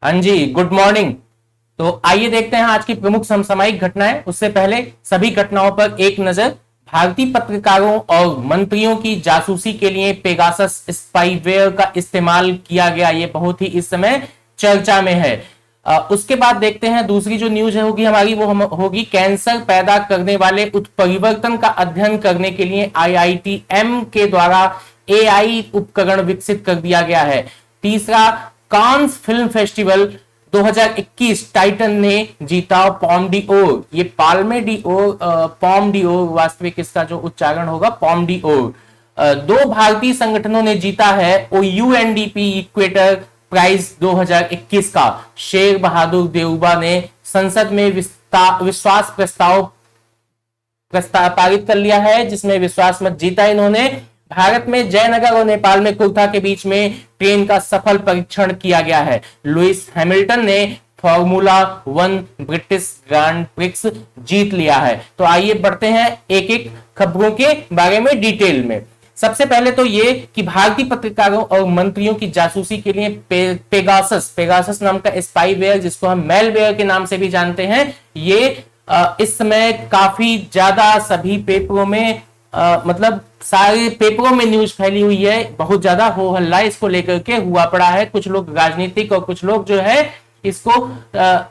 हाँ जी, good morning. तो आइए देखते हैं आज की प्रमुख समसामयिक घटनाएं। उससे पहले सभी घटनाओं पर एक नजर। भारतीय पत्रकारों और मंत्रियों की जासूसी के लिए पेगासस स्पाईवेयर का इस्तेमाल किया गया, ये बहुत ही इस समय चर्चा में है। उसके बाद देखते हैं दूसरी जो न्यूज है होगी हमारी, वो होगी कैंसर पैदा करने वाले उत्परिवर्तन का अध्ययन करने के लिए आईआईटीएम के द्वारा एआई उपकरण विकसित कर दिया गया है। तीसरा, कांस फिल्म फेस्टिवल 2021 टाइटन ने जीता पॉम डी ओर। ये पाल्मे डी ओर, पॉम डी ओर वास्तविक इसका जो उच्चारण होगा पॉम डी ओर। दो भारतीय संगठनों ने जीता है यूएनडीपी इक्वेटर प्राइज 2021 का। शेर बहादुर देउबा ने संसद में विश्वास प्रस्ताव पारित कर लिया है, जिसमें विश्वास मत जीता इन्होंने। भारत में जयनगर और नेपाल में कुर्था के बीच में ट्रेन का सफल परीक्षण किया गया है। लुइस हैमिल्टन ने फॉर्मूला 1 ब्रिटिश ग्रांड प्रिक्स जीत लिया है। तो आइए बढ़ते हैं एक एक खबरों के बारे में डिटेल में। सबसे पहले तो ये कि भारतीय पत्रकारों और मंत्रियों की जासूसी के लिए पेगासस नाम का स्पाईवेयर, जिसको हम मेलवेयर के नाम से भी जानते हैं, ये इस समय काफी ज्यादा सभी पेपरों में मतलब सारे पेपरों में न्यूज फैली हुई है। बहुत ज्यादा हो हल्ला इसको लेकर के हुआ पड़ा है। कुछ लोग राजनीतिक और कुछ लोग जो है इसको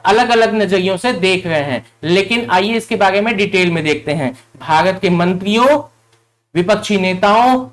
अलग अलग नजरियों से देख रहे हैं। लेकिन आइए इसके बारे में डिटेल में देखते हैं। भारत के मंत्रियों, विपक्षी नेताओं,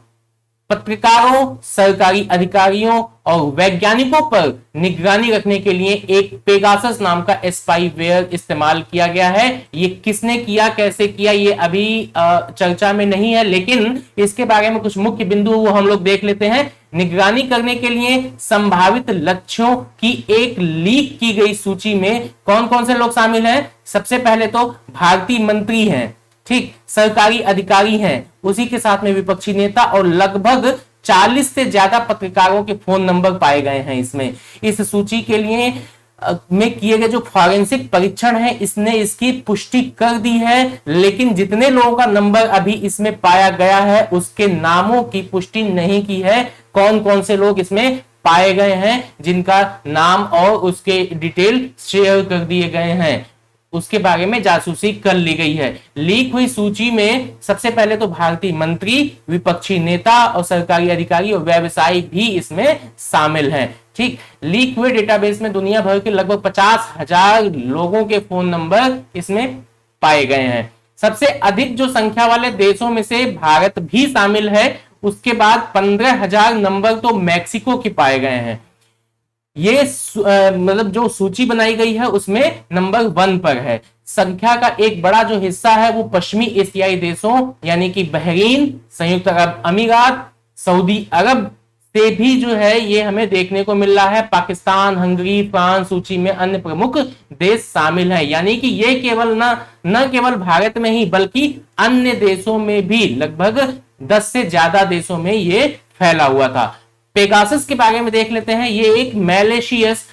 पत्रकारों, सरकारी अधिकारियों और वैज्ञानिकों पर निगरानी रखने के लिए एक पेगासस नाम का स्पाईवेयर इस्तेमाल किया गया है। ये किसने किया, कैसे किया, ये अभी चर्चा में नहीं है, लेकिन इसके बारे में कुछ मुख्य बिंदु वो हम लोग देख लेते हैं। निगरानी करने के लिए संभावित लक्ष्यों की एक लीक की गई सूची में कौन कौन से लोग शामिल हैं? सबसे पहले तो भारतीय मंत्री हैं, ठीक, सरकारी अधिकारी हैं, उसी के साथ में विपक्षी नेता और लगभग 40 से ज्यादा पत्रकारों के फोन नंबर पाए गए हैं इसमें। इस सूची के लिए में किए गए जो फॉरेंसिक परीक्षण है, इसने इसकी पुष्टि कर दी है, लेकिन जितने लोगों का नंबर अभी इसमें पाया गया है उसके नामों की पुष्टि नहीं की है। कौन कौन से लोग इसमें पाए गए हैं, जिनका नाम और उसके डिटेल शेयर कर दिए गए हैं, उसके बारे में जासूसी कर ली गई है। लीक हुई सूची में सबसे पहले तो भारतीय मंत्री, विपक्षी नेता और सरकारी अधिकारी और व्यवसायी भी इसमें शामिल हैं। ठीक, लीक हुए डेटाबेस में दुनिया भर के लगभग 50,000 लोगों के फोन नंबर इसमें पाए गए हैं। सबसे अधिक जो संख्या वाले देशों में से भारत भी शामिल है। उसके बाद 15,000 नंबर तो मैक्सिको के पाए गए हैं। ये मतलब जो सूची बनाई गई है उसमें नंबर 1 पर है। संख्या का एक बड़ा जो हिस्सा है वो पश्चिमी एशियाई देशों यानी कि बहरीन, संयुक्त अरब अमीरात, सऊदी अरब से भी जो है ये हमें देखने को मिल रहा है। पाकिस्तान, हंगरी, फ्रांस सूची में अन्य प्रमुख देश शामिल है। यानी कि ये केवल न केवल भारत में ही बल्कि अन्य देशों में भी लगभग 10 से ज्यादा देशों में ये फैला हुआ था। पेगासस के बारे में देख लेते हैं। ये एक मैलिशियस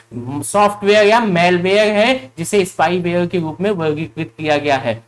सॉफ्टवेयर या मेलवेयर है जिसे स्पाईवेयर के रूप में वर्गीकृत किया गया है।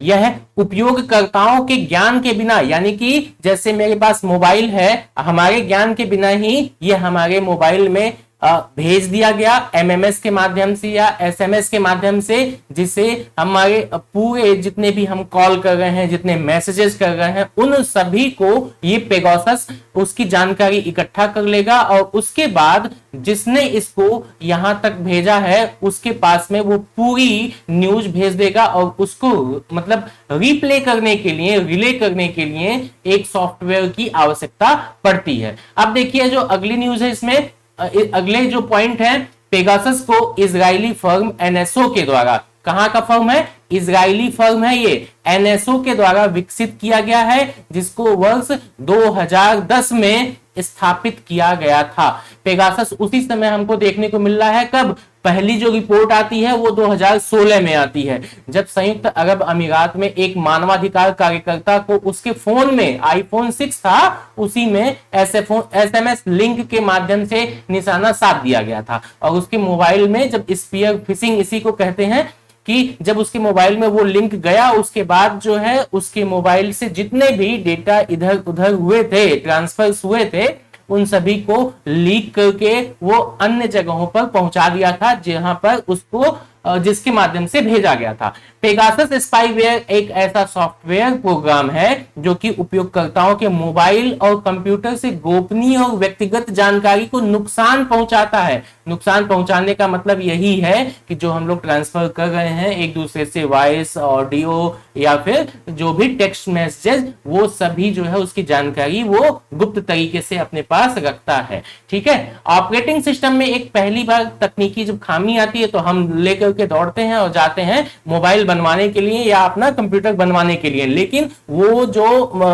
यह उपयोगकर्ताओं के ज्ञान के बिना, यानी कि जैसे मेरे पास मोबाइल है, हमारे ज्ञान के बिना ही ये हमारे मोबाइल में भेज दिया गया एमएमएस के माध्यम से या एसएमएस के माध्यम से, जिसे हमारे पूरे जितने भी हम कॉल कर रहे हैं, जितने मैसेजेस कर रहे हैं, उन सभी को ये पेगासस उसकी जानकारी इकट्ठा कर लेगा और उसके बाद जिसने इसको यहां तक भेजा है उसके पास में वो पूरी न्यूज भेज देगा और उसको मतलब रिप्ले करने के लिए, रिले करने के लिए एक सॉफ्टवेयर की आवश्यकता पड़ती है। अब देखिए जो अगली न्यूज है, इसमें अगले जो पॉइंट है, पेगासस को इजरायली फर्म एनएसओ के द्वारा, कहां का फर्म है? इजरायली फर्म है ये, एनएसओ के द्वारा विकसित किया गया है, जिसको वर्ष 2010 में स्थापित किया गया था। पेगासस उसी समय हमको देखने को मिल रहा है। कब? पहली जो रिपोर्ट आती है वो 2016 में आती है, जब संयुक्त अरब अमीरात में एक मानवाधिकार कार्यकर्ता को उसके फोन में, आईफोन 6 था, उसी में एसएमएस लिंक के माध्यम से निशाना साध दिया गया था और उसके मोबाइल में जब स्पीयर फिशिंग इसी को कहते हैं कि जब उसके मोबाइल में वो लिंक गया, उसके बाद जो है उसके मोबाइल से जितने भी डेटा इधर उधर हुए थे, ट्रांसफर हुए थे, उन सभी को लीक करके वो अन्य जगहों पर पहुंचा दिया था जहां पर उसको जिसके माध्यम से भेजा गया था। पेगासस स्पाईवेयर एक ऐसा सॉफ्टवेयर प्रोग्राम है जो कि उपयोगकर्ताओं के मोबाइल और कंप्यूटर से गोपनीय और व्यक्तिगत जानकारी को नुकसान पहुंचाता है। नुकसान पहुंचाने का मतलब यही है कि जो हम लोग ट्रांसफर कर रहे हैं एक दूसरे से वॉइस, ऑडियो या फिर जो भी टेक्स्ट मैसेजेस, वो सभी जो है उसकी जानकारी वो गुप्त तरीके से अपने पास रखता है। ठीक है, ऑपरेटिंग सिस्टम में एक पहली बार तकनीकी जब खामी आती है तो हम लेकर के दौड़ते हैं और जाते हैं मोबाइल बनवाने के लिए या अपना कंप्यूटर बनवाने के लिए, लेकिन वो जो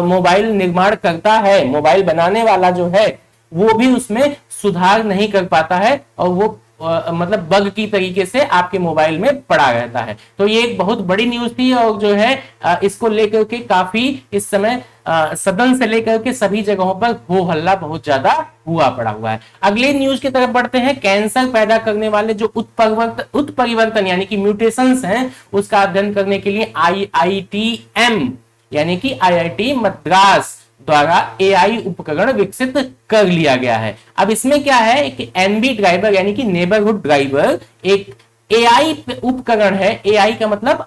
मोबाइल निर्माण करता है, मोबाइल बनाने वाला जो है, वो भी उसमें सुधार नहीं कर पाता है और वो मतलब बग की तरीके से आपके मोबाइल में पड़ा रहता है। तो ये एक बहुत बड़ी न्यूज थी और जो है इसको लेकर के काफी इस समय सदन से लेकर के सभी जगहों पर हो हल्ला बहुत ज्यादा हुआ पड़ा हुआ है। अगले न्यूज की तरफ बढ़ते हैं। कैंसर पैदा करने वाले जो उत्परिवर्तन यानी कि म्यूटेशंस हैं उसका अध्ययन करने के लिए IITM यानी कि IIT मद्रास द्वारा AI उपकरण विकसित कर लिया गया है। अब इसमें क्या है कि NB ड्राइवर यानी कि नेबरहुड ड्राइवर एक AI उपकरण है। AI का मतलब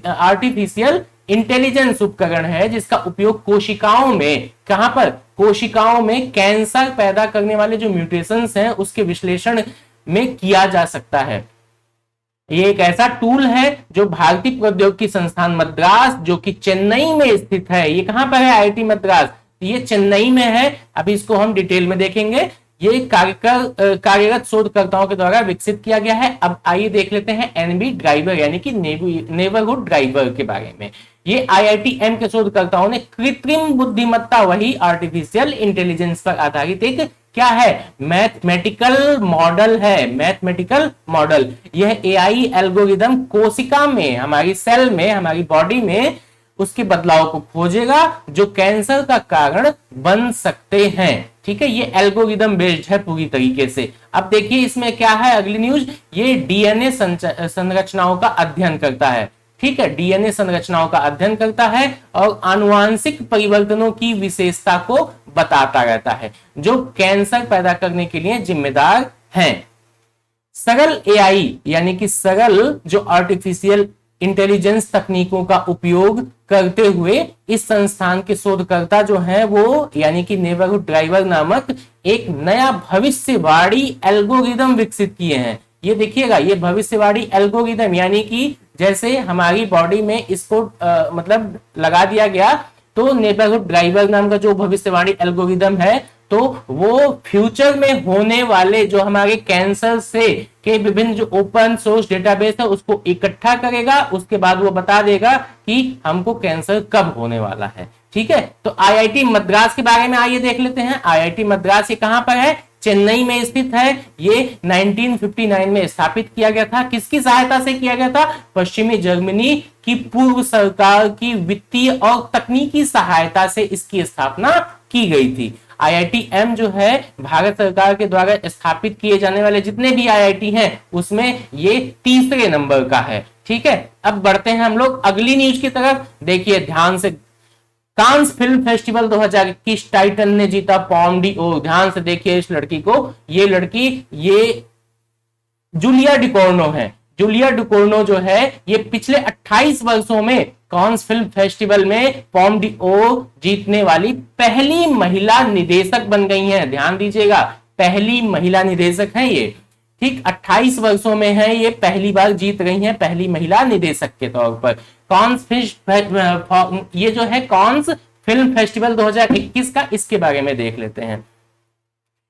आर्टिफिशियल इंटेलिजेंस उपकरण है जिसका उपयोग कोशिकाओं में, कहां पर, कोशिकाओं में कैंसर पैदा करने वाले जो म्यूटेशंस हैं उसके विश्लेषण में किया जा सकता है। ये एक ऐसा टूल है जो भारतीय प्रौद्योगिकी संस्थान मद्रास जो कि चेन्नई में स्थित है। ये कहां पर है? IIT मद्रास, ये चेन्नई में है। अभी इसको हम डिटेल में देखेंगे। ये कार्यरत शोधकर्ताओं के द्वारा विकसित किया गया है। अब आइए देख लेते हैं NB ड्राइवर यानी कि नेबरहुड ड्राइवर के बारे में। ये IITM के शोधकर्ताओं ने कृत्रिम बुद्धिमत्ता, वही आर्टिफिशियल इंटेलिजेंस पर आधारित एक क्या है, मैथमेटिकल मॉडल है। मैथमेटिकल मॉडल, यह AI एल्गोरिदम कोशिका में, हमारी सेल में, हमारी बॉडी में उसके बदलाव को खोजेगा जो कैंसर का कारण बन सकते हैं। ठीक है, ये एल्गोरिदम बेस्ड है पूरी तरीके से। अब देखिए इसमें क्या है अगली न्यूज। ये DNA संरचनाओं का अध्ययन करता है। ठीक है, DNA संरचनाओं का अध्ययन करता है और आनुवांशिक परिवर्तनों की विशेषता को बताता रहता है जो कैंसर पैदा करने के लिए जिम्मेदार हैं। सरल AI यानी कि सरल जो आर्टिफिशियल इंटेलिजेंस तकनीकों का उपयोग करते हुए इस संस्थान के शोधकर्ता जो हैं वो यानी कि नेबरहुड ड्राइवर नामक एक नया भविष्यवाणी एल्गोरिदम विकसित किए हैं। ये देखिएगा, ये भविष्यवाणी एल्गोरिदम यानी कि जैसे हमारी बॉडी में इसको मतलब लगा दिया गया, तो नेबरहुड ड्राइवर नाम का जो भविष्यवाणी एल्गोरिदम है तो वो फ्यूचर में होने वाले जो हमारे कैंसर से के विभिन्न जो ओपन सोर्स डेटाबेस है उसको इकट्ठा करेगा। उसके बाद वो बता देगा कि हमको कैंसर कब होने वाला है। ठीक है, तो IIT मद्रास के बारे में आइए देख लेते हैं। IIT मद्रास ये कहां पर है? चेन्नई में स्थित है। ये 1959 में स्थापित किया गया था। किसकी सहायता से किया गया था? पश्चिमी जर्मनी की पूर्व सरकार की वित्तीय और तकनीकी सहायता से इसकी स्थापना की गई थी। IITM जो है भारत सरकार के द्वारा स्थापित किए जाने वाले जितने भी IIT हैं उसमें ये तीसरे नंबर का है। ठीक है, अब बढ़ते हैं हम लोग अगली न्यूज की तरफ। देखिए ध्यान से, कांस फिल्म फेस्टिवल 2021 टाइटन ने जीता पॉम डी ओर। ध्यान से देखिए इस लड़की को, ये लड़की ये जूलिया डिकोर्नो है। जूलिया डिकोर्नो जो है ये पिछले 28 वर्षों में कांस फिल्म फेस्टिवल में पॉम डी ओर जीतने वाली पहली महिला निदेशक बन गई हैं। ध्यान दीजिएगा, पहली महिला निदेशक हैं ये। ठीक, 28 वर्षों में है ये पहली बार जीत रही हैं, पहली महिला निदेशक के तौर पर। ये जो है कांस फिल्म फेस्टिवल 2021 का, इसके बारे में देख लेते हैं।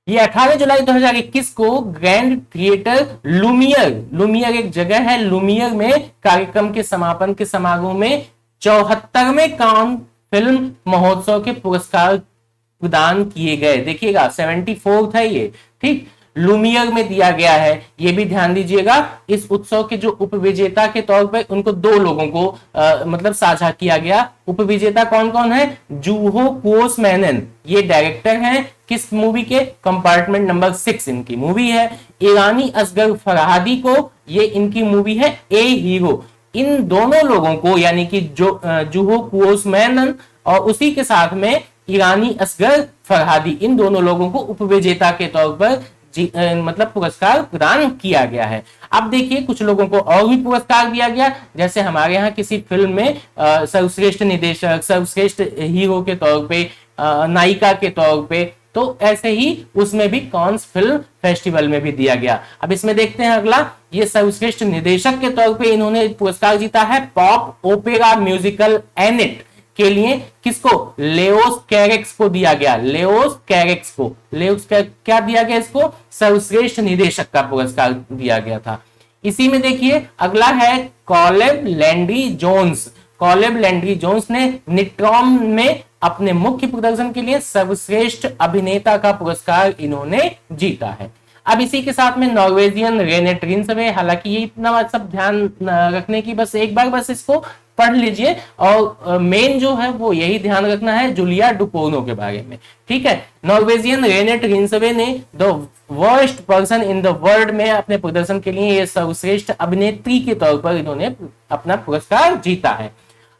ये 18 जुलाई 2021 को ग्रैंड थिएटर लुमियर एक जगह है, लुमियर में कार्यक्रम के समापन के समारोह में 74वें कान फिल्म महोत्सव के पुरस्कार प्रदान किए गए। देखिएगा 74 था ये। ठीक, लुमियर में दिया गया है, ये भी ध्यान दीजिएगा। इस उत्सव के जो उपविजेता के तौर पर उनको दो लोगों को मतलब साझा किया गया। उपविजेता कौन कौन है? जूहो कुओस मैनन, ये डायरेक्टर हैं किस मूवी के? कंपार्टमेंट नंबर 6 इनकी मूवी है। ईरानी असगर फरहादी को, ये इनकी मूवी है ए हीरो। इन दोनों लोगों को यानी कि जो जूहो कुओस मैनन और उसी के साथ में ईरानी असगर फरहादी, इन दोनों लोगों को उपविजेता के तौर पर मतलब पुरस्कार प्रदान किया गया है। अब देखिए कुछ लोगों को और भी पुरस्कार दिया गया, जैसे हमारे यहाँ किसी फिल्म में सर्वश्रेष्ठ निदेशक, सर्वश्रेष्ठ हीरो के तौर पे, नायिका के तौर पे, तो ऐसे ही उसमें भी कांस फिल्म फेस्टिवल में भी दिया गया। अब इसमें देखते हैं अगला, ये सर्वश्रेष्ठ निदेशक के तौर पे इन्होंने पुरस्कार जीता है पॉप ओपेरा म्यूजिकल एनेट के लिए। किसको? लेओस कैरेक्स को दिया गया। लेओस कैरेक्स को, क्या दिया गया इसको? सर्वश्रेष्ठ निदेशक का पुरस्कार दिया गया था। इसी में देखिए अगला है कॉलेब लैंडी जोन्स। कॉलेब लैंडी जोन्स ने निट्रॉम में अपने मुख्य प्रदर्शन के लिए सर्वश्रेष्ठ अभिनेता का पुरस्कार इन्होंने जीता है। अब इसी के साथ में नॉर्वेजियन रेने ट्रिन्सवे, हालांकि ये इतना सब ध्यान रखने की, बस एक बार बस इसको पढ़ लीजिए और मेन जो है वो यही ध्यान रखना है जुलिया डुकोर्नो के बारे में, ठीक है। नॉर्वेजियन रेने ट्रिन्सवे ने the worst person in the world में अपने प्रदर्शन के लिए ये सर्वश्रेष्ठ अभिनेत्री के तौर पर इन्होंने अपना पुरस्कार जीता है।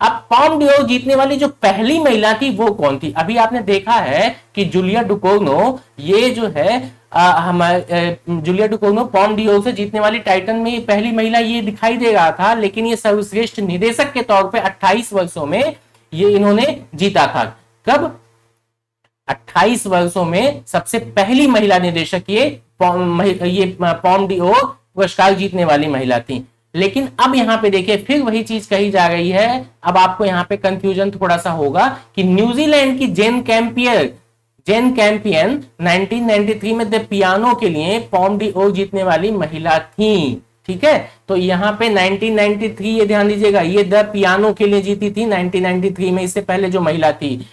अब पॉम डियोर जीतने वाली जो पहली महिला थी वो कौन थी? अभी आपने देखा है कि जुलिया डुकोर्नो, ये जो है हमारे जुलिया डुकोर्नो पॉम डियोर से जीतने वाली टाइटन में पहली महिला ये दिखाई दे रहा था, लेकिन ये सर्वश्रेष्ठ निदेशक के तौर पे 28 वर्षों में ये इन्होंने जीता था। कब? 28 वर्षों में सबसे पहली महिला निदेशक ये पॉम डियोर पुरस्कार जीतने वाली महिला थी। लेकिन अब यहां पे देखिए फिर वही चीज कही जा रही है। अब आपको यहां पे कंफ्यूजन थोड़ा सा होगा कि न्यूजीलैंड की जेन कैंपियन 1993 में द पियानो के लिए पॉम डियोर जीतने वाली महिला थी, ठीक है। तो यहाँ पे 1993 ये ध्यान दीजिएगा, ये द पियानो के लिए जीती थी 1993 में, इससे पहले जो महिला थी।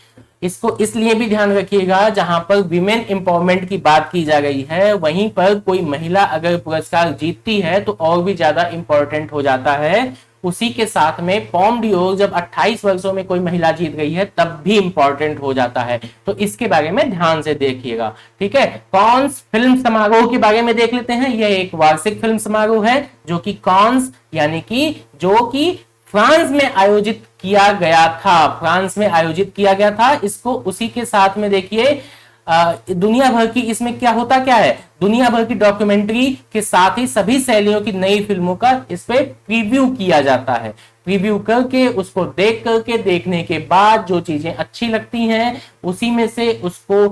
इसको इसलिए भी ध्यान रखिएगा, जहां पर विमेन एम्पावरमेंट की बात की जा रही है वहीं पर कोई महिला अगर पुरस्कार जीतती है तो और भी ज्यादा इंपॉर्टेंट हो जाता है। उसी के साथ में पॉम डियोर जब 28 वर्षों में कोई महिला जीत गई है तब भी इंपॉर्टेंट हो जाता है, तो इसके बारे में ध्यान से देखिएगा, ठीक है। कांस फिल्म समारोह के बारे में देख लेते हैं। यह एक वार्षिक फिल्म समारोह है जो कि कांस यानी कि जो कि फ्रांस में आयोजित किया गया था, फ्रांस में आयोजित किया गया था इसको। उसी के साथ में देखिए दुनिया भर की, इसमें क्या होता क्या है, दुनिया भर की डॉक्यूमेंट्री के साथ ही सभी शैलियों की नई फिल्मों का इस पे प्रीव्यू किया जाता है। प्रीव्यू करके उसको देख करके, देखने के बाद जो चीजें अच्छी लगती हैं उसी में से उसको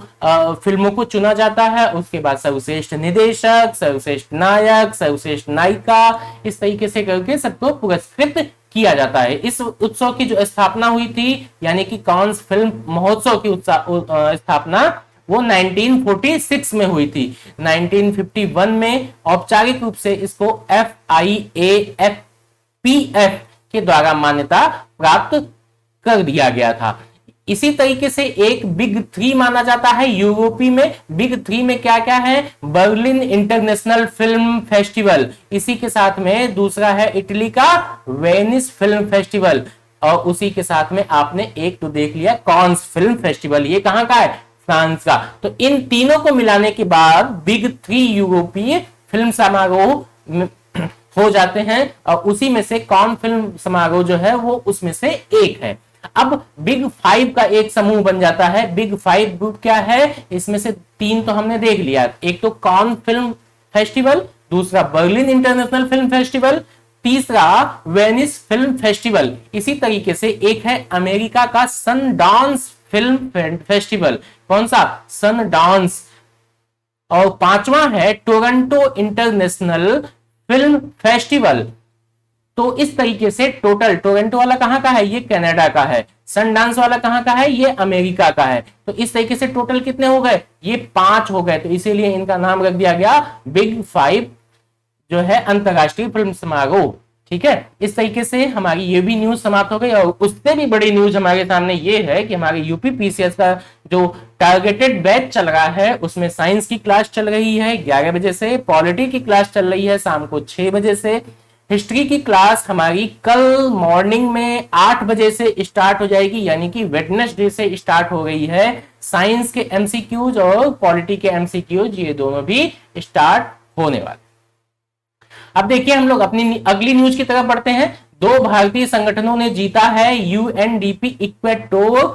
फिल्मों को चुना जाता है। उसके बाद सर्वश्रेष्ठ निदेशक, सर्वश्रेष्ठ नायक, सर्वश्रेष्ठ नायिका, इस तरीके से करके सबको पुरस्कृत किया जाता है। इस उत्सव की जो स्थापना हुई थी यानी कि कांस फिल्म महोत्सव की स्थापना वो 1946 में हुई थी। 1951 में औपचारिक रूप से इसको FIAFPF के द्वारा मान्यता प्राप्त कर दिया गया था। इसी तरीके से एक बिग 3 माना जाता है यूरोपी में। बिग 3 में क्या क्या है? बर्लिन इंटरनेशनल फिल्म फेस्टिवल, इसी के साथ में दूसरा है इटली का वेनिस फिल्म फेस्टिवल, और उसी के साथ में आपने एक तो देख लिया कांस फिल्म फेस्टिवल, ये कहां का है? फ्रांस का। तो इन तीनों को मिलाने के बाद बिग 3 यूरोपीय फिल्म समारोह हो जाते हैं, और उसी में से कान फिल्म समारोह जो है वो उसमें से एक है। अब बिग 5 का एक समूह बन जाता है। बिग 5 ग्रुप क्या है? इसमें से 3 तो हमने देख लिया, एक तो कान फिल्म फेस्टिवल, दूसरा बर्लिन इंटरनेशनल फिल्म फेस्टिवल, तीसरा वेनिस फिल्म फेस्टिवल। इसी तरीके से एक है अमेरिका का सनडांस फिल्म फेस्टिवल, कौन सा? सनडांस। और 5वां है टोरंटो इंटरनेशनल फिल्म फेस्टिवल। तो इस तरीके से टोटल टोरंटो वाला कहां का है? ये कनाडा का है। सनडांस वाला कहां का है? ये अमेरिका का है। तो इस तरीके से टोटल कितने हो गए? ये 5 हो गए। तो इसीलिए इनका नाम रख दिया गया बिग 5 जो है अंतरराष्ट्रीय फिल्म समारोह, ठीक है। इस तरीके से हमारी ये भी न्यूज समाप्त हो गई। और उससे भी बड़ी न्यूज हमारे सामने ये है कि हमारे यूपी पीसीएस का जो टारगेटेड बैच चल रहा है उसमें साइंस की क्लास चल रही है 11 बजे से, पॉलिटी की क्लास चल रही है शाम को 6 बजे से, हिस्ट्री की क्लास हमारी कल मॉर्निंग में 8 बजे से स्टार्ट हो जाएगी, यानी कि वेडनेसडे से स्टार्ट हो गई है। साइंस के एमसीक्यूज और पॉलिटी के एमसीक्यूज ये दोनों भी स्टार्ट होने वाले। अब देखिए हम लोग अपनी अगली न्यूज की तरफ बढ़ते हैं। 2 भारतीय संगठनों ने जीता है यूएनडीपी इक्वेटोर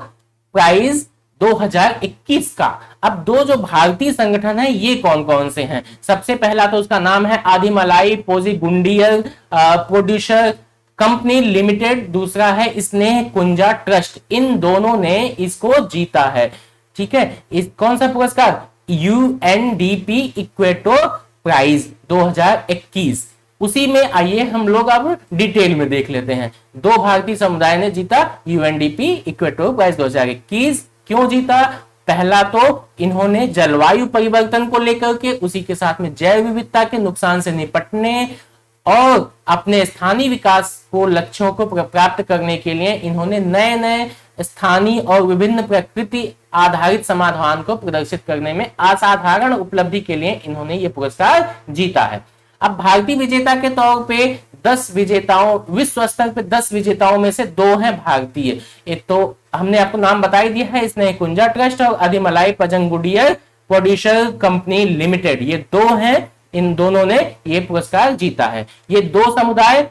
प्राइज 2021 का। अब दो जो भारतीय संगठन है ये कौन कौन से हैं? सबसे पहला तो उसका नाम है आदिमलाई पोजीगुंडियल प्रोड्यूसर कंपनी लिमिटेड, दूसरा है स्नेह कुंजा ट्रस्ट। इन दोनों ने इसको जीता है। ठीक है, इस कौन सा पुरस्कार? UNDP equator prize 2021। उसी में आइए हम लोग अब डिटेल में देख लेते हैं। दो भारतीय समुदाय ने जीता यूएनडीपी इक्वेटर प्राइज 2021। क्यों जीता? पहला तो इन्होंने जलवायु परिवर्तन को लेकर के, उसी के साथ में जैव विविधता के नुकसान से निपटने और अपने स्थानीय विकास को लक्ष्यों को प्राप्त करने के लिए इन्होंने नए नए स्थानीय और विभिन्न प्रकृति आधारित समाधान को प्रदर्शित करने में असाधारण उपलब्धि के लिए इन्होंने ये पुरस्कार जीता है। अब भारतीय विजेता के तौर पे 10 विजेताओं, विश्व स्तर पे 10 विजेताओं में से 2 हैं भारतीय। एक तो हमने आपको नाम बता ही दिया है, स्नेह कुंजा ट्रस्ट और आदिमलाई पोजीगुंडियल प्रोड्यूसर कंपनी लिमिटेड, ये 2 हैं। इन दोनों ने ये पुरस्कार जीता है। ये 2 समुदाय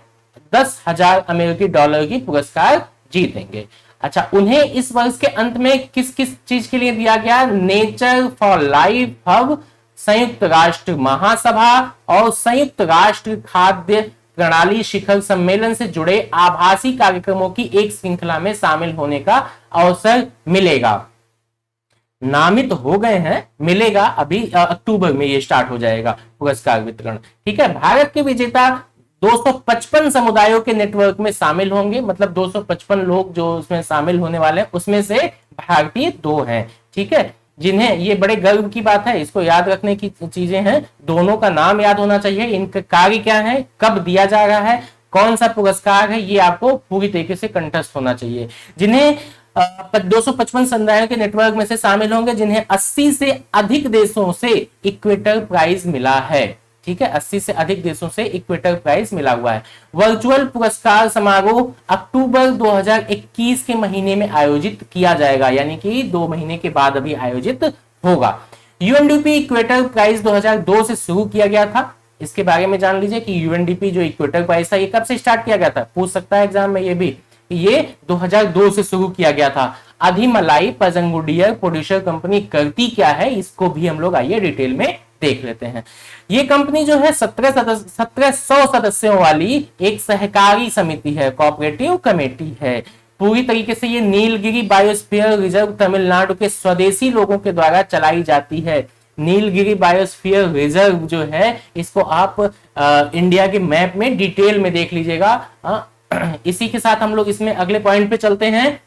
10,000 अमेरिकी डॉलर की पुरस्कार जीतेंगे। अच्छा, उन्हें इस वर्ष के अंत में किस किस चीज के लिए दिया गया? नेचर फॉर लाइफ हब, संयुक्त राष्ट्र महासभा और संयुक्त राष्ट्र खाद्य प्रणाली शिखर सम्मेलन से जुड़े आभासी कार्यक्रमों की एक श्रृंखला में शामिल होने का अवसर मिलेगा। नामित हो गए हैं, मिलेगा अभी अक्टूबर में ये स्टार्ट हो जाएगा पुरस्कार वितरण। ठीक है, भारत के विजेता 255 समुदायों के नेटवर्क में शामिल होंगे, मतलब 255 लोग जो उसमें शामिल होने वाले हैं, उसमें से भारतीय 2 हैं। ठीक है, जिन्हें ये बड़े गर्व की बात है, इसको याद रखने की चीजें हैं। दोनों का नाम याद होना चाहिए, इनका कार्य क्या है, कब दिया जा रहा है, कौन सा पुरस्कार है, ये आपको पूरी तरीके से कंठस्थ होना चाहिए। जिन्हें 255 समुदायों के नेटवर्क में से शामिल होंगे जिन्हें 80 से अधिक देशों से इक्वेटर प्राइज मिला है। ठीक है, 80 से अधिक देशों से इक्वेटर प्राइज मिला हुआ है। वर्चुअल पुरस्कार समारोह अक्टूबर 2021 के महीने में आयोजित किया जाएगा, यानी कि 2 महीने के बाद अभी आयोजित होगा। यूएनडीपी इक्वेटर प्राइज 2002 से शुरू किया गया था। इसके बारे में जान लीजिए कि यूएनडीपी जो इक्वेटर प्राइज था ये कब से स्टार्ट किया गया था, पूछ सकता है एग्जाम में ये भी। ये 2002 से शुरू किया गया था। आदिमलाई पोजीगुंडियल प्रोड्यूसर कंपनी करती क्या है, इसको भी हम लोग आइए डिटेल में देख लेते हैं। ये कंपनी जो है 1700 सदस्यों वाली एक सहकारी समिति है, कोऑपरेटिव कमेटी है। पूरी तरीके से ये नीलगिरी बायोस्फीयर रिजर्व तमिलनाडु के स्वदेशी लोगों के द्वारा चलाई जाती है। नीलगिरी बायोस्फीयर रिजर्व जो है इसको आप इंडिया के मैप में डिटेल में देख लीजिएगा। इसी के साथ हम लोग इसमें अगले पॉइंट पे चलते हैं।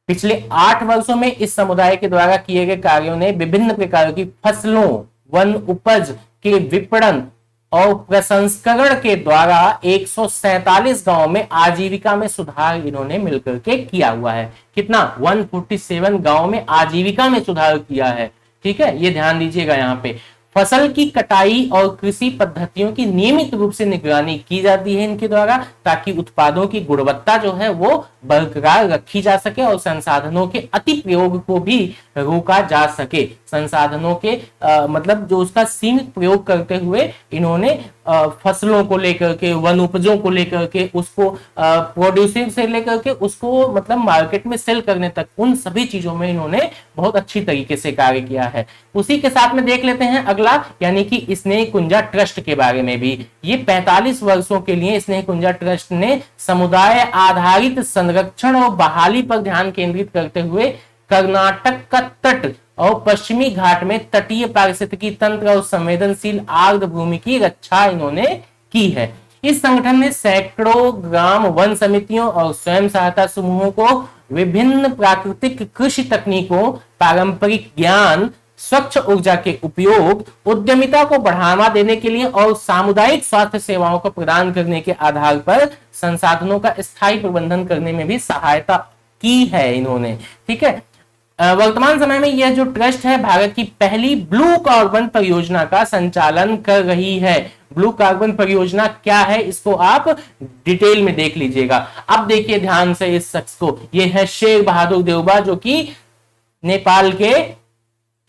पिछले 8 वर्षों में इस समुदाय के द्वारा किए गए कार्यों ने विभिन्न प्रकार की फसलों, वन उपज के विपणन और प्रसंस्करण के द्वारा 147 गांवों में आजीविका में सुधार इन्होंने मिलकर के किया हुआ है। कितना? 147 गांवों में आजीविका में सुधार किया है। ठीक है, ये ध्यान दीजिएगा। यहाँ पे फसल की कटाई और कृषि पद्धतियों की नियमित रूप से निगरानी की जाती है इनके द्वारा, ताकि उत्पादों की गुणवत्ता जो है वो बरकरार रखी जा सके और संसाधनों के अति प्रयोग को भी रोका जा सके। संसाधनों के मतलब जो उसका सीमित प्रयोग करते हुए इन्होंने फसलों को लेकर के, वन उपजों को लेकर के, उसको प्रोड्यूसिंग से लेकर के उसको मतलब मार्केट में सेल करने तक, उन सभी चीजों में इन्होंने बहुत अच्छी तरीके से कार्य किया है। उसी के साथ में देख लेते हैं अगला, यानी कि स्नेह कुंजा ट्रस्ट के बारे में भी। ये 45 वर्षों के लिए स्नेह कुंजा ट्रस्ट ने समुदाय आधारित संरक्षण और बहाली पर ध्यान केंद्रित करते हुए कर्नाटक का तट और पश्चिमी घाट में तटीय पारिस्थितिकी तंत्र और संवेदनशील आर्द्र भूमि की रक्षा इन्होंने की है। इस संगठन ने सैकड़ों ग्राम वन समितियों और स्वयं सहायता समूहों को विभिन्न प्राकृतिक कृषि तकनीकों, पारंपरिक ज्ञान, स्वच्छ ऊर्जा के उपयोग, उद्यमिता को बढ़ावा देने के लिए और सामुदायिक स्वास्थ्य सेवाओं को प्रदान करने के आधार पर संसाधनों का स्थायी प्रबंधन करने में भी सहायता की है इन्होंने। ठीक है, वर्तमान समय में यह जो ट्रस्ट है भारत की पहली ब्लू कार्बन परियोजना का संचालन कर रही है। ब्लू कार्बन परियोजना क्या है इसको आप डिटेल में देख लीजिएगा। अब देखिए ध्यान से इस शख्स को, ये है शेर बहादुर देउबा, जो कि नेपाल के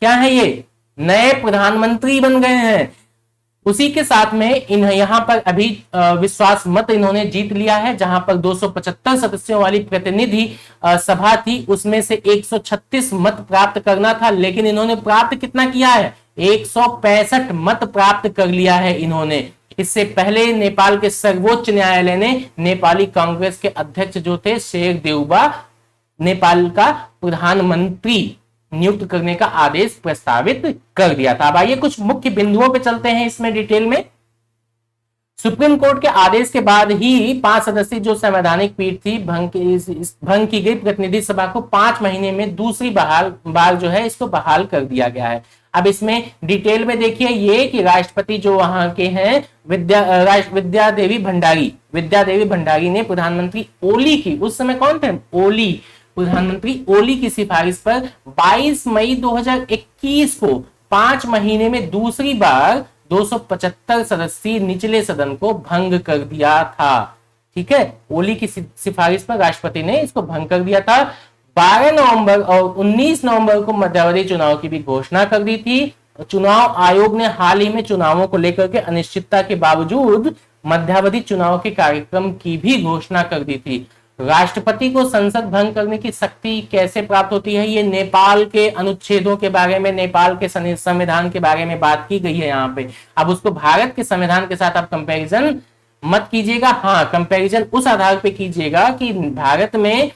क्या है, ये नए प्रधानमंत्री बन गए हैं। उसी के साथ में इन यहाँ पर अभी विश्वास मत इन्होंने जीत लिया है, जहां पर 275 सदस्यों वाली प्रतिनिधि सभा थी, उसमें से 136 मत प्राप्त करना था, लेकिन इन्होंने प्राप्त कितना किया है, 165 मत प्राप्त कर लिया है इन्होंने। इससे पहले नेपाल के सर्वोच्च न्यायालय ने नेपाली कांग्रेस के अध्यक्ष जो थे शेर देउबा नेपाल का प्रधानमंत्री नियुक्त करने का आदेश प्रस्तावित कर दिया था। अब आइए कुछ मुख्य बिंदुओं पे चलते हैं इसमें डिटेल में। सुप्रीम कोर्ट के आदेश के बाद ही 5 सदस्यीय जो संवैधानिक पीठ थी भंग की गई प्रतिनिधि सभा को 5 महीने में दूसरी बार जो है इसको बहाल कर दिया गया है। अब इसमें डिटेल में देखिए ये कि राष्ट्रपति जो वहां के हैं विद्या देवी भंडारी ने प्रधानमंत्री ओली की, उस समय कौन थे, प्रधानमंत्री ओली की सिफारिश पर 22 मई 2021 को 5 महीने में दूसरी बार 275 सदस्यीय निचले सदन को भंग कर दिया था। ठीक है, ओली की सिफारिश पर राष्ट्रपति ने इसको भंग कर दिया था। 12 नवंबर और 19 नवंबर को मध्यावधि चुनाव की भी घोषणा कर दी थी। चुनाव आयोग ने हाल ही में चुनावों को लेकर के अनिश्चितता के बावजूद मध्यावधि चुनाव के कार्यक्रम की भी घोषणा कर दी थी। राष्ट्रपति को संसद भंग करने की शक्ति कैसे प्राप्त होती है, ये नेपाल के अनुच्छेदों के बारे में, नेपाल के संविधान के बारे में बात की गई है यहाँ पे। अब उसको भारत के संविधान के साथ आप कंपैरिजन मत कीजिएगा, हाँ कंपैरिजन उस आधार पे कीजिएगा कि भारत में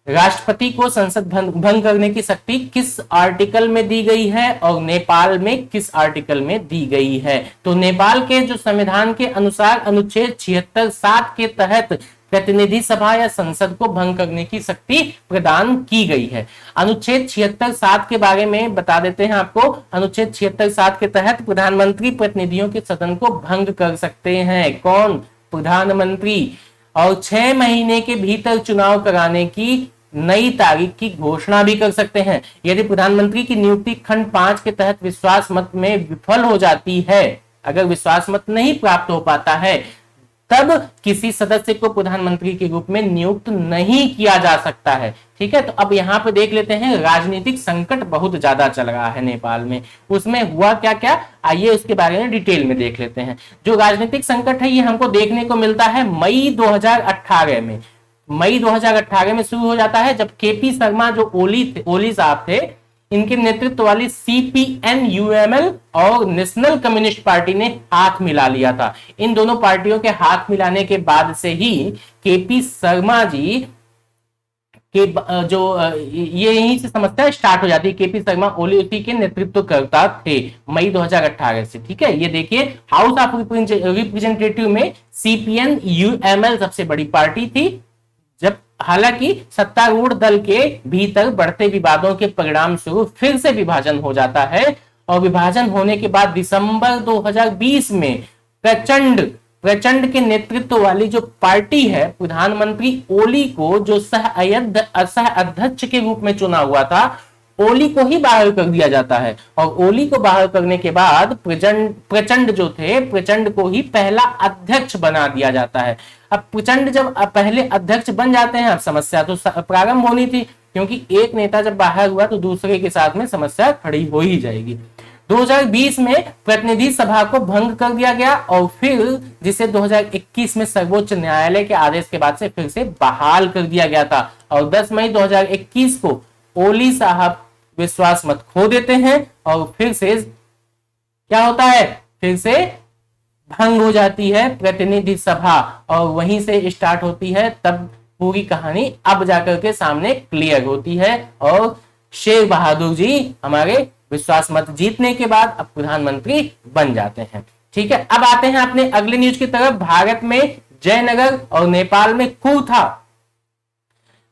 राष्ट्रपति को संसद भंग करने की शक्ति किस आर्टिकल में दी गई है और नेपाल में किस आर्टिकल में दी गई है। तो नेपाल के जो संविधान के अनुसार अनुच्छेद 76(7) के तहत प्रतिनिधि सभा या संसद को भंग करने की शक्ति प्रदान की गई है। अनुच्छेद 76(7) के बारे में बता देते हैं आपको। अनुच्छेद 76(7) के तहत प्रधानमंत्री प्रतिनिधियों के सदन को भंग कर सकते हैं, कौन, प्रधानमंत्री, और 6 महीने के भीतर चुनाव कराने की नई तारीख की घोषणा भी कर सकते हैं। यदि प्रधानमंत्री की नियुक्ति खंड 5 के तहत विश्वास मत में विफल हो जाती है, अगर विश्वास मत नहीं प्राप्त हो पाता है, तब किसी सदस्य को प्रधानमंत्री के रूप में नियुक्त नहीं किया जा सकता है। ठीक है, तो अब यहाँ पे देख लेते हैं राजनीतिक संकट बहुत ज्यादा चल रहा है नेपाल में, उसमें हुआ क्या क्या, आइए उसके बारे में डिटेल में देख लेते हैं। जो राजनीतिक संकट है ये हमको देखने को मिलता है मई 2018 में। मई 2018 में शुरू हो जाता है जब केपी शर्मा जो ओली साहब थे, इनके नेतृत्व वाली सीपीएन यूएमएल और नेशनल कम्युनिस्ट पार्टी ने हाथ मिला लिया था। इन दोनों पार्टियों के हाथ मिलाने के बाद से ही केपी शर्मा जी के जो ये यहीं से समस्या स्टार्ट हो जाती है। केपी शर्मा ओली उसी के नेतृत्व करता थे मई 2018 से। ठीक है, ये देखिए हाउस ऑफ रिप्रेजेंटेटिव में सीपीएन यूएमएल सबसे बड़ी पार्टी थी, जब हालांकि सत्तारूढ़ दल के भीतर बढ़ते विवादों के परिणाम स्वरूप फिर से विभाजन हो जाता है और विभाजन होने के बाद दिसंबर 2020 में प्रचंड के नेतृत्व वाली जो पार्टी है, प्रधानमंत्री ओली को जो सह अध्यक्ष के रूप में चुना हुआ था, ओली को ही बाहर कर दिया जाता है। और ओली को बाहर करने के बाद प्रचंड जो थे, प्रचंड को ही पहला अध्यक्ष बना दिया जाता है। अब प्रचंड जब पहले अध्यक्ष बन जाते हैं, अब समस्या तो प्रारंभ होनी थी, क्योंकि एक नेता जब बाहर हुआ तो दूसरे के साथ में समस्या खड़ी हो ही जाएगी। 2020 में प्रतिनिधि सभा को भंग कर दिया गया और फिर जिसे 2021 में सर्वोच्च न्यायालय के आदेश के बाद से फिर से बहाल कर दिया गया था। और 10 मई 2021 को ओली साहब विश्वास मत खो देते हैं और फिर से क्या होता है, फिर से भंग हो जाती है प्रतिनिधि सभा और वहीं से स्टार्ट होती है। तब पूरी कहानी अब जाकर के सामने क्लियर होती है और शेर बहादुर जी हमारे विश्वास मत जीतने के बाद अब प्रधानमंत्री बन जाते हैं। ठीक है, अब आते हैं अपने अगले न्यूज की तरफ। भारत में जयनगर और नेपाल में कुर्था।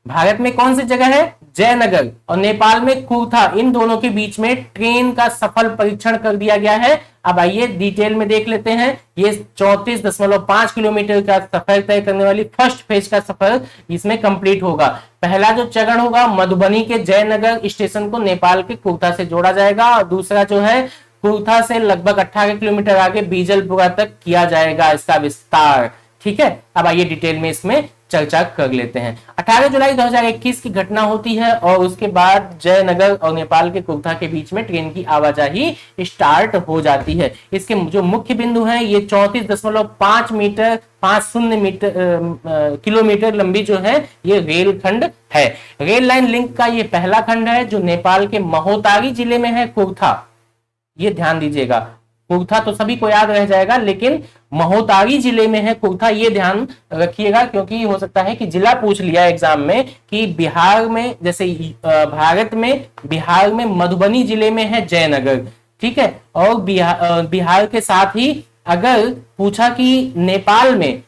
भारत में कौन सी जगह है, जयनगर, और नेपाल में कुर्था, इन दोनों के बीच में ट्रेन का सफल परीक्षण कर दिया गया है। अब आइए डिटेल में देख लेते हैं। ये 34.5 किलोमीटर का सफर तय करने वाली फर्स्ट फेज का सफर इसमें कंप्लीट होगा। पहला जो चरण होगा मधुबनी के जयनगर स्टेशन को नेपाल के कुर्था से जोड़ा जाएगा और दूसरा जो है कुर्था से लगभग 18 किलोमीटर आगे बीजलपुरा तक किया जाएगा इसका विस्तार। ठीक है, अब आइए डिटेल में इसमें चर्चा कर लेते हैं। 18 जुलाई 2021 की घटना होती है और उसके बाद जयनगर और नेपाल के कुर्था के बीच में ट्रेन की आवाजाही स्टार्ट हो जाती है। इसके जो मुख्य बिंदु हैं ये 34.5 मीटर 50 किलोमीटर लंबी जो है ये रेल खंड है। रेल लाइन लिंक का ये पहला खंड है जो नेपाल के महोतारी जिले में है, कुर्था। ये ध्यान दीजिएगा, कुर्था तो सभी को याद रह जाएगा, लेकिन महोतारी जिले में है कुर्था, ये ध्यान रखिएगा, क्योंकि हो सकता है कि जिला पूछ लिया एग्जाम में कि बिहार में, जैसे भारत में बिहार में मधुबनी जिले में है जयनगर, ठीक है, और बिहार के साथ ही अगर पूछा कि नेपाल में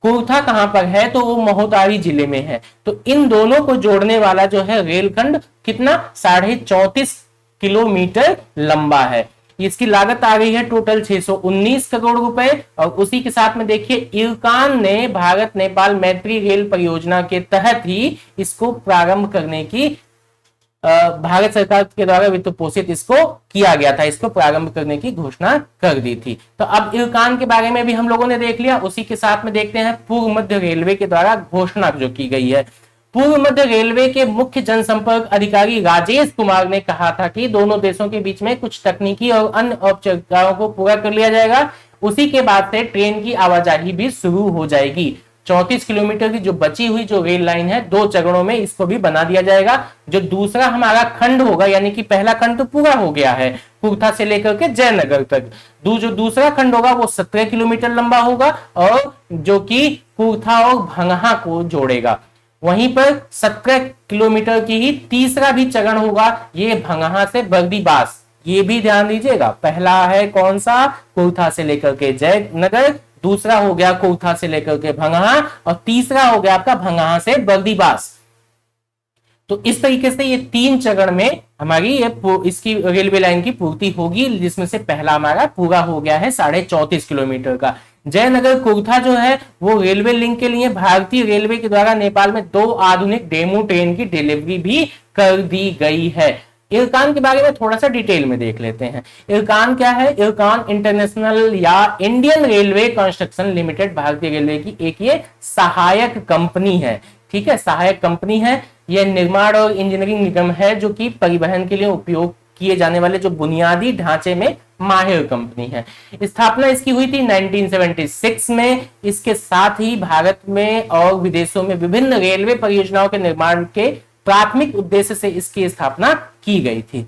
कुर्था कहां पर है तो वो महोतारी जिले में है। तो इन दोनों को जोड़ने वाला जो है रेलखंड कितना 34.5 किलोमीटर लंबा है। इसकी लागत आ गई है टोटल 619 करोड़ रुपए। और उसी के साथ में देखिए इरकान ने भारत नेपाल मैत्री रेल परियोजना के तहत ही इसको प्रारंभ करने की भारत सरकार के द्वारा वित्त पोषित इसको किया गया था, इसको प्रारंभ करने की घोषणा कर दी थी। तो अब इरकान के बारे में भी हम लोगों ने देख लिया। उसी के साथ में देखते हैं पूर्व मध्य रेलवे के द्वारा घोषणा जो की गई है। पूर्व मध्य रेलवे के मुख्य जनसंपर्क अधिकारी राजेश कुमार ने कहा था कि दोनों देशों के बीच में कुछ तकनीकी और अन्य औपचारिकताओं को पूरा कर लिया जाएगा, उसी के बाद से ट्रेन की आवाजाही भी शुरू हो जाएगी। 34 किलोमीटर की जो बची हुई जो रेल लाइन है 2 चरणों में इसको भी बना दिया जाएगा। जो दूसरा हमारा खंड होगा, यानी कि पहला खंड तो पूरा हो गया है कुर्था से लेकर के जयनगर तक, जो दूसरा खंड होगा वो 17 किलोमीटर लंबा होगा और जो कि कुर्था और भंगहा को जोड़ेगा। वहीं पर 17 किलोमीटर की ही तीसरा भी चरण होगा, ये भंगहा से बर्दीबास। ये भी ध्यान दीजिएगा, पहला है कौन सा, कुर्था से लेकर के जयनगर, दूसरा हो गया कुर्था से लेकर के भंगहा और तीसरा हो गया आपका भंगहा से बर्दीबास। तो इस तरीके से ये 3 चरण में हमारी ये इसकी रेलवे लाइन की पूर्ति होगी, जिसमें से पहला हमारा पूरा हो गया है 34.5 किलोमीटर का। जयनगर कुर्था जो है वो रेलवे लिंक के लिए भारतीय रेलवे के द्वारा नेपाल में 2 आधुनिक डेमू ट्रेन की डिलीवरी भी कर दी गई है। इरकान के बारे में थोड़ा सा डिटेल में देख लेते हैं। इरकान क्या है? इरकान इंटरनेशनल या इंडियन रेलवे कंस्ट्रक्शन लिमिटेड भारतीय रेलवे की एक ये सहायक कंपनी है, ठीक है, सहायक कंपनी है। यह निर्माण और इंजीनियरिंग निगम है जो कि परिवहन के लिए उपयोग किए जाने वाले जो बुनियादी ढांचे में माहिर कंपनी है। स्थापना इसकी हुई थी 1976 में। इसके साथ ही भारत में और विदेशों में विभिन्न रेलवे परियोजनाओं के निर्माण के प्राथमिक उद्देश्य से इसकी स्थापना की गई थी।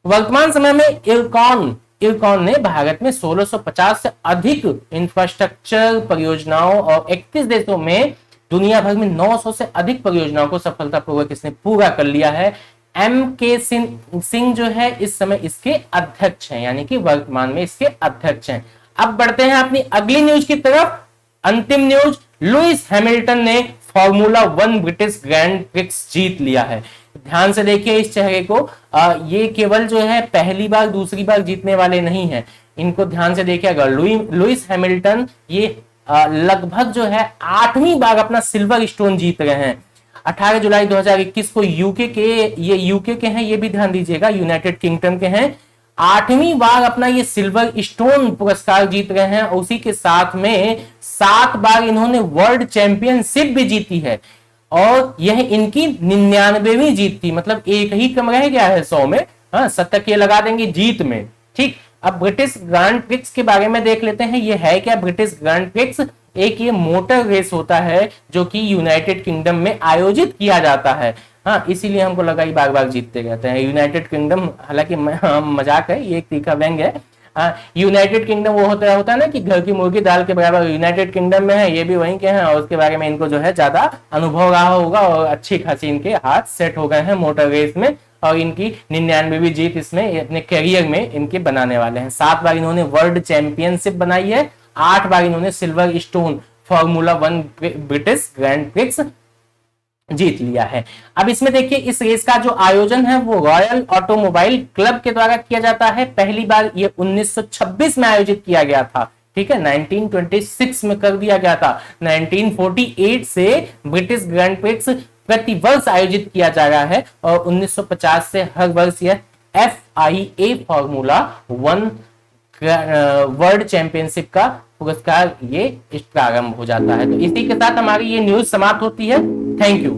वर्तमान समय में इरकॉन ने भारत में 1650 से अधिक इंफ्रास्ट्रक्चर परियोजनाओं और 31 देशों में दुनिया भर में 900 से अधिक परियोजनाओं को सफलतापूर्वक इसने पूरा कर लिया है। M.K. सिंह जो है इस समय इसके अध्यक्ष हैं, यानी कि वर्तमान में इसके अध्यक्ष हैं। अब बढ़ते हैं अपनी अगली न्यूज की तरफ। अंतिम न्यूज, लुइस हैमिल्टन ने फॉर्मूला 1 ब्रिटिश ग्रैंड प्रिक्स जीत लिया है। ध्यान से देखिए इस चेहरे को, ये केवल जो है पहली बार दूसरी बार जीतने वाले नहीं है, इनको ध्यान से देखिएगा। लुइस हैमिल्टन ये लगभग जो है 8वीं बार अपना सिल्वर स्टोन जीत रहे हैं। 18 जुलाई 2021 को यूके के हैं, ये भी ध्यान दीजिएगा, यूनाइटेड किंगडम के हैं। 8वीं बार अपना ये सिल्वर स्टोन पुरस्कार जीत रहे हैं। उसी के साथ में 7 बार इन्होंने वर्ल्ड चैंपियनशिप भी जीती है और यह इनकी 99वीं जीत थी, मतलब एक ही कम रह गया है 100 में। हाँ, शतक ये लगा देंगे जीत में, ठीक। अब ब्रिटिश ग्रैंड प्रिक्स के बारे में देख लेते हैं। ये है क्या ब्रिटिश ग्रैंड प्रिक्स? एक ये मोटर रेस होता है जो कि यूनाइटेड किंगडम में आयोजित किया जाता है। हाँ, इसीलिए हमको लगा ये बार बार जीतते रहते हैं यूनाइटेड किंगडम। हालांकि मजाक है, ये एक तीखा व्यंग है। यूनाइटेड किंगडम वो होता है ना कि घर की मुर्गी दाल के बराबर यूनाइटेड किंगडम में है, ये भी वहीं के हैं और उसके बारे में इनको जो है ज्यादा अनुभव रहा होगा और अच्छी खासी इनके हाथ सेट हो गए हैं मोटर रेस में। और इनकी 99वीं जीत इसमें अपने करियर में इनके बनाने वाले हैं। 7 बार इन्होंने वर्ल्ड चैंपियनशिप बनाई है, 8 बार इन्होंने Silverstone formula 1 British Grand Prix जीत लिया है। अब इसमें देखिए इस रेस का जो आयोजन है वो रॉयल ऑटोमोबाइल क्लब के द्वारा किया जाता है। पहली बार ये 1926 में आयोजित किया गया था, ठीक है, 1926 में कर दिया गया था। 1948 से ब्रिटिश ग्रैंड प्रिक्स प्रति वर्ष आयोजित किया जा रहा है और 1950 से हर वर्ष यह FIA फॉर्मूला 1 वर्ल्ड चैंपियनशिप का पुरस्कार ये प्रारंभ हो जाता है। तो इसी के साथ हमारी ये न्यूज समाप्त होती है। Thank you.